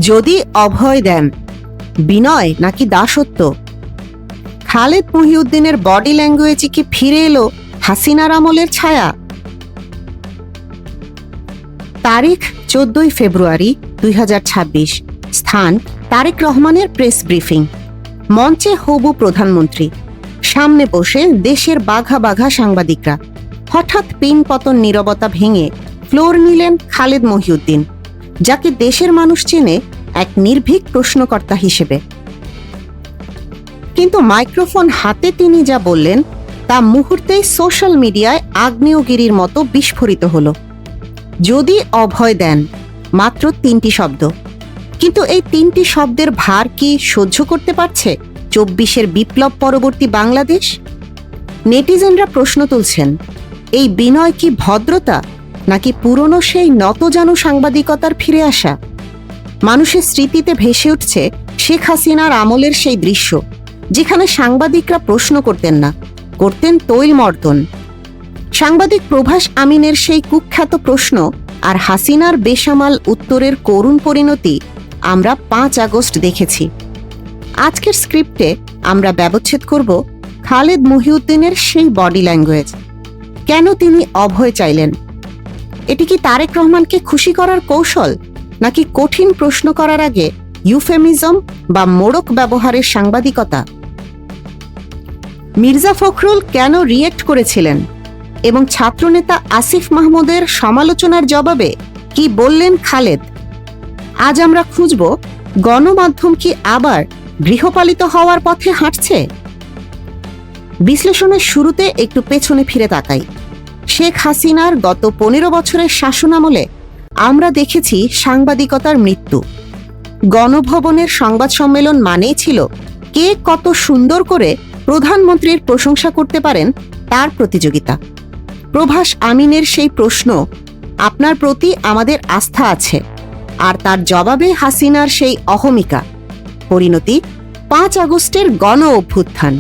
যদি অভয় দেন, বিনয় নাকি দাসত্ব? খালেদ মহিউদ্দিনের বডি ল্যাঙ্গুয়েজে কি ফিরে এলো হাসিনার আমলের ছায়া? তারিখ 14 ফেব্রুয়ারি 2026। স্থান তারেক রহমানের প্রেস ব্রিফিং। মঞ্চে হবু প্রধানমন্ত্রী, সামনে বসে দেশের বাঘা বাঘা সাংবাদিকরা। হঠাৎ পিনপতন নীরবতা ভেঙে ফ্লোর নিলেন খালেদ মহিউদ্দিন, যাকে দেশের মানুষ চেনে এক নির্ভীক প্রশ্নকর্তা হিসেবে। কিন্তু মাইক্রোফোন হাতে তিনি যা বললেন তা মুহূর্তেই সোশ্যাল মিডিয়ায় আগ্নেয়গিরির মতো বিস্ফোরিত হলো। যদি অভয় দেন, মাত্র 3টি শব্দ। কিন্তু এই 3টি শব্দের ভার কি সহ্য করতে পারছে 24-এর বিপ্লব পরবর্তী বাংলাদেশ? নেটিজেনরা প্রশ্ন তুলছেন, এই বিনয় কি ভদ্রতা, নাকি পুরনো সেই নতজানু সাংবাদিকতার ফিরে আসা? মানুষের স্মৃতিতে ভেসে উঠছে শেখ হাসিনার আমলের সেই দৃশ্য, যেখানে সাংবাদিকরা প্রশ্ন করতেন না, করতেন তৈলমর্দন। সাংবাদিক প্রভাস আমিনের সেই কুখ্যাত প্রশ্ন আর হাসিনার বেসামাল উত্তরের করুণ পরিণতি আমরা 5 আগস্ট দেখেছি। আজকের স্ক্রিপ্টে আমরা ব্যবচ্ছেদ করব খালেদ মহিউদ্দিনের সেই বডি ল্যাঙ্গুয়েজ। কেন তিনি অভয় চাইলেন? এটি কি তারেক রহমানকে খুশি করার কৌশল, নাকি কঠিন প্রশ্ন করার আগে ইউফেমিজম বা মোড়ক ব্যবহারের সাংবাদিকতা? মির্জা ফখরুল কেন রিয়েক্ট করেছিলেন, এবং ছাত্রনেতা আসিফ মাহমুদের সমালোচনার জবাবে কি বললেন খালেদ? আজ আমরা খুঁজব গণমাধ্যম কি আবার গৃহপালিত হওয়ার পথে হাঁটছে? বিশ্লেষণের শুরুতে একটু পেছনে ফিরে তাকাই। শেখ হাসিনার গত 15 বছরের শাসনামলে আমরা দেখেছি সাংবাদিকতার মৃত্যু। গণভবনের সংবাদ সম্মেলন মানেই ছিল কে কত সুন্দর করে প্রধানমন্ত্রীর প্রশংসা করতে পারেন তার প্রতিযোগিতা। প্রভাস আমিনের সেই প্রশ্ন, আপনার প্রতি আমাদের আস্থা আছে, আর তার জবাবে হাসিনার সেই অহমিকা। পরিণতি 5 আগস্টের গণ অভ্যুত্থান।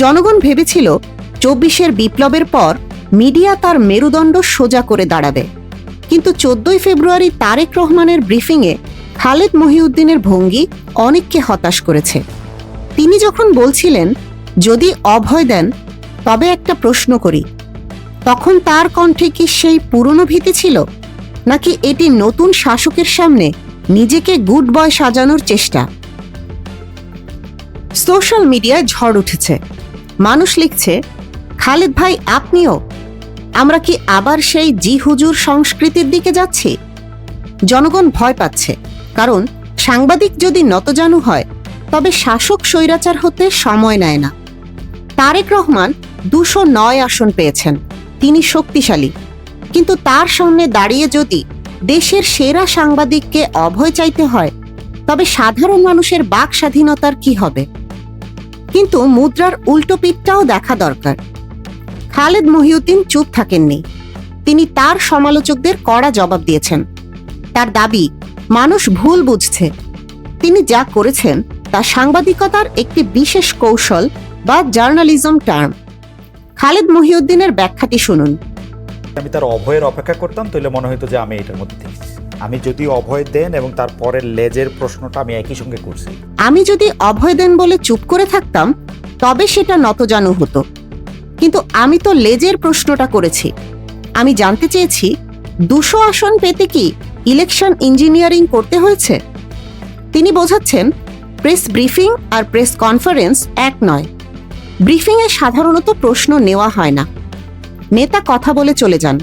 জনগণ ভেবেছিল 24-এর বিপ্লবের পর মিডিয়া তার মেরুদণ্ড সোজা করে দাঁড়াবে। কিন্তু 14 ফেব্রুয়ারি তারেক রহমানের ব্রিফিংয়ে খালেদ মহিউদ্দিনের ভঙ্গি অনেককে হতাশ করেছে। তিনি যখন বলছিলেন, যদি অভয় দেন, তবে একটা প্রশ্ন করি, তখন তার কণ্ঠে কি সেই পুরনো ভীতি ছিল, নাকি এটি নতুন শাসকের সামনে নিজেকে গুড বয় সাজানোর চেষ্টা? সোশ্যাল মিডিয়ায় ঝড় উঠেছে। মানুষ লিখছে, খালেদ ভাই আপনিও? আমরা কি আবার সেই জি হুজুর সংস্কৃতির দিকে যাচ্ছি? জনগণ ভয় পাচ্ছে, কারণ সাংবাদিক যদি নতজানু হয় তবে শাসক স্বৈরাচার হতে সময় নেয় না। তারেক রহমান 209 আসন পেয়েছেন, তিনি শক্তিশালী। কিন্তু তার সামনে দাঁড়িয়ে যদি দেশের সেরা সাংবাদিককে অভয় চাইতে হয়, তবে সাধারণ মানুষের বাক স্বাধীনতার কি হবে? কিন্তু মুদ্রার উল্টো পিঠটাও দেখা দরকার। খালেদ মহিউদ্দিন চুপ থাকেননি। তিনি তার সমালোচকদের কড়া জবাব দিয়েছেন। তার দাবি, মানুষ ভুল বুঝছে। তিনি যা করেছেন তা সাংবাদিকতার একটি বিশেষ কৌশল বা জার্নালিজম টার্ম। খালেদ মহিউদ্দিনের ব্যাখ্যাটি শুনুন। আমি তার অভয়ের অপেক্ষা করতাম, তাহলে মনে হতো যে আমি এটার মধ্যে দেখছি। আমি যদি অভয় দেন এবং তারপরের লেজের প্রশ্নটা আমি একই সঙ্গে করছি। আমি যদি অভয় দেন বলে চুপ করে থাকতাম, তবে সেটা নতজানু হতো। কিন্তু আমি তো লেজের প্রশ্নটা করেছি। আমি জানতে চেয়েছি, 200 আসন পেতে কি ইলেকশন ইঞ্জিনিয়ারিং করতে হয়েছে? তিনি বোঝাচ্ছেন, প্রেস ব্রিফিং আর প্রেস কনফারেন্স এক নয়। ব্রিফিংয়ে সাধারণত প্রশ্ন নেওয়া হয় না, নেতা কথা বলে চলে যান।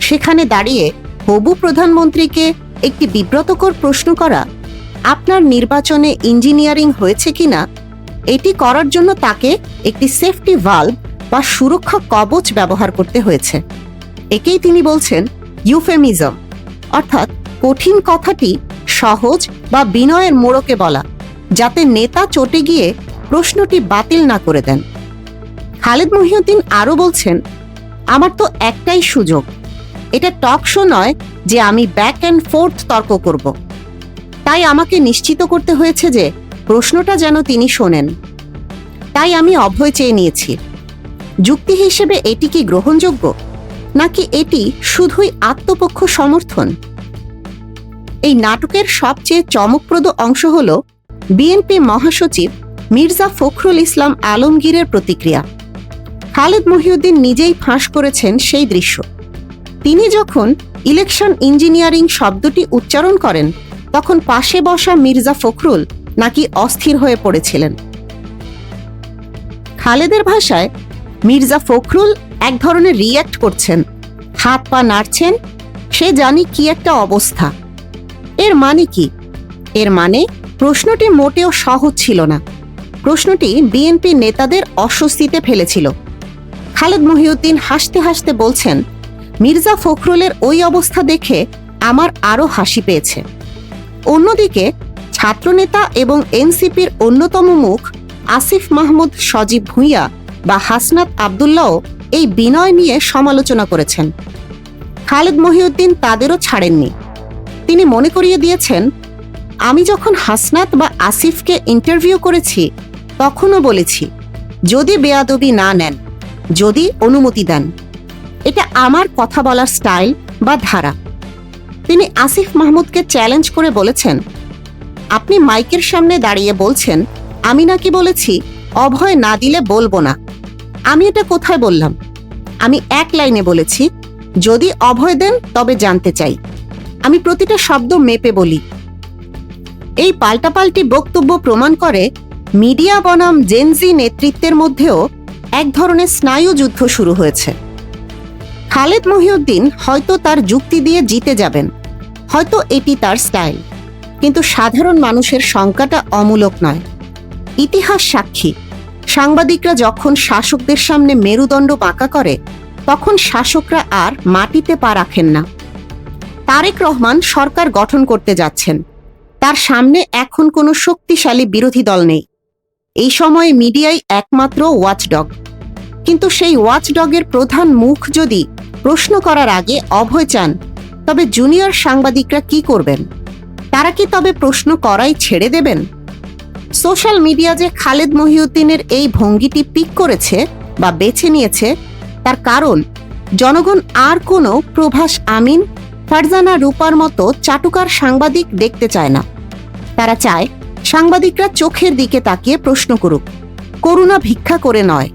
সেখানে দাঁড়িয়ে হবু প্রধানমন্ত্রীকে একটি বিব্রতকর প্রশ্ন করা, আপনার নির্বাচনে ইঞ্জিনিয়ারিং হয়েছে কিনা, এটি করার জন্য তাকে একটি সেফটি ভালভ বা সুরক্ষা কবচ ব্যবহার করতে হয়েছে। একেই তিনি বলছেন ইউফেমিজম, অর্থাৎ কঠিন কথাটি সহজ বা বিনয়ের মোড়কে বলা, যাতে নেতা চটে গিয়ে প্রশ্নটি বাতিল না করে দেন। খালেদ মহিউদ্দিন আরও বলছেন, আমার তো একটাই সুযোগ, এটা টক শো নয় যে আমি ব্যাক অ্যান্ড ফোর্থ তর্ক করব। তাই আমাকে নিশ্চিত করতে হয়েছে যে প্রশ্নটা যেন তিনি শোনেন। তাই আমি অভয় চেয়ে নিয়েছি। যুক্তি হিসেবে এটি কি গ্রহণযোগ্য, নাকি এটি শুধুই আত্মপক্ষ সমর্থন? এই নাটকের সবচেয়ে চমকপ্রদ অংশ হল বিএনপি মহাসচিব মির্জা ফখরুল ইসলাম আলমগীরের প্রতিক্রিয়া। খালেদ মহিউদ্দিন নিজেই ফাঁস করেছেন সেই দৃশ্য। তিনি যখন ইলেকশন ইঞ্জিনিয়ারিং শব্দটি উচ্চারণ করেন, তখন পাশে বসা মির্জা ফখরুল নাকি অস্থির হয়ে পড়েছিলেন। খালেদের ভাষায় মির্জা ফখরুল এক ধরনের রিয়্যাক্ট করছেন, হাত পা নাড়ছেন, সে জানি কি একটা অবস্থা। এর মানে কি? এর মানে প্রশ্নটি মোটেও সহজ ছিল না। প্রশ্নটি বিএনপি নেতাদের অস্বস্তিতে ফেলেছিল। খালেদ মহিউদ্দিন হাসতে হাসতে বলছেন, মির্জা ফখরুলের ওই অবস্থা দেখে আমার আরও হাসি পেয়েছে। অন্যদিকে ছাত্রনেতা এবং এনসিপির অন্যতম মুখ আসিফ মাহমুদ সজীব ভুঁইয়া বা হাসনাত আবদুল্লাহও এই বিনয় নিয়ে সমালোচনা করেছেন। খালেদ মহিউদ্দিন তাদেরও ছাড়েননি। তিনি মনে করিয়ে দিয়েছেন, আমি যখন হাসনাত বা আসিফকে ইন্টারভিউ করেছি তখনও বলেছি, যদি বেয়াদবি না নেন, যদি অনুমতি দেন। এটা আমার কথা বলার স্টাইল বা ধারা। তিনি আসিফ মাহমুদকে চ্যালেঞ্জ করে বলেছেন, আপনি মাইকের সামনে দাঁড়িয়ে বলছেন আমি নাকি বলেছি অভয় না দিলে বলবো না। আমি এটা কোথায় বললাম? আমি এক লাইনে বলেছি, যদি অভয় দেন তবে জানতে চাই। আমি প্রতিটা শব্দ মেপে বলি। এই পাল্টাপাল্টি বক্তব্য প্রমাণ করে মিডিয়া বনাম জেনজি নেতৃত্বের মধ্যেও এক ধরনের স্নায়ু যুদ্ধ শুরু হয়েছে। খালেদ মহিউদ্দিন হয়তো তার যুক্তি দিয়ে জিতে যাবেন, হয়তো এটি তার স্টাইল, কিন্তু সাধারণ মানুষের শঙ্কাটা অমূলক নয়। ইতিহাস সাক্ষী, সাংবাদিকরা যখন শাসকদের সামনে মেরুদণ্ড বাঁকা করে, তখন শাসকরা আর মাটিতে পা রাখেন না। তারেক রহমান সরকার গঠন করতে যাচ্ছেন, তার সামনে এখন কোনো শক্তিশালী বিরোধী দল নেই। এই সময়ে মিডিয়াই একমাত্র ওয়াচডগ। কিন্তু সেই ওয়াচডগের প্রধান মুখ যদি প্রশ্ন করার আগে অভয় চান, তবে জুনিয়র সাংবাদিকরা কি করবেন? তারা কি তবে প্রশ্ন করাই ছেড়ে দেবেন? সোশ্যাল মিডিয়া যে খালেদ মহিউদ্দিনের এই ভঙ্গিটি পিক করেছে বা বেছে নিয়েছে, তার কারণ জনগণ আর কোনো প্রভাস আমিন, ফারজানা রূপার মতো চাটুকার সাংবাদিক দেখতে চায় না। তারা চায় সাংবাদিকরা চোখের দিকে তাকিয়ে প্রশ্ন করুক, করুণা ভিক্ষা করে নয়।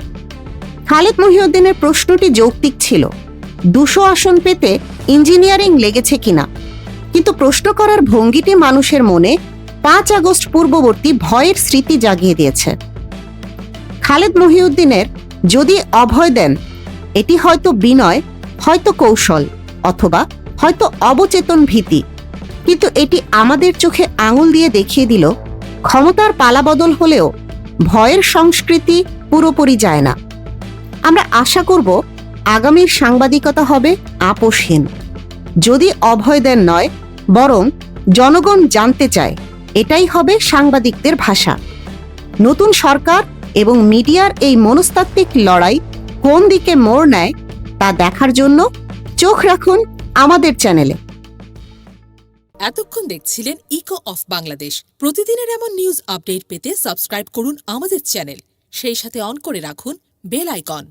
খালেদ মহিউদ্দিনের প্রশ্নটি যৌক্তিক ছিল, 200 আসন পেতে ইঞ্জিনিয়ারিং লেগেছে কিনা, কিন্তু প্রশ্ন করার ভঙ্গিটি মানুষের মনে 5 আগস্ট পূর্ববর্তী ভয়ের স্মৃতি জাগিয়ে দিয়েছে। খালেদ মহিউদ্দিনের যদি অভয় দেন, এটি হয়তো বিনয়, হয়তো কৌশল, অথবা হয়তো অবচেতন ভীতি, কিন্তু এটি আমাদের চোখে আঙুল দিয়ে দেখিয়ে দিল, ক্ষমতার পালাবদল হলেও ভয়ের সংস্কৃতি পুরোপুরি যায় না। আমরা আশা করব আগামীর সাংবাদিকতা হবে আপোষহীন। যদি অভয় দেন নয়, বরং জনগণ জানতে চায়, এটাই হবে সাংবাদিকদের ভাষা। নতুন সরকার এবং মিডিয়ার এই মনস্তাত্ত্বিক লড়াই কোন দিকে মোড় নেয় তা দেখার জন্য চোখ রাখুন আমাদের চ্যানেলে। এতক্ষণ দেখছিলেন ইকো অফ বাংলাদেশ। প্রতিদিনের এমন নিউজ আপডেট পেতে সাবস্ক্রাইব করুন আমাদের চ্যানেল, সেই সাথে অন করে রাখুন বেল আইকন।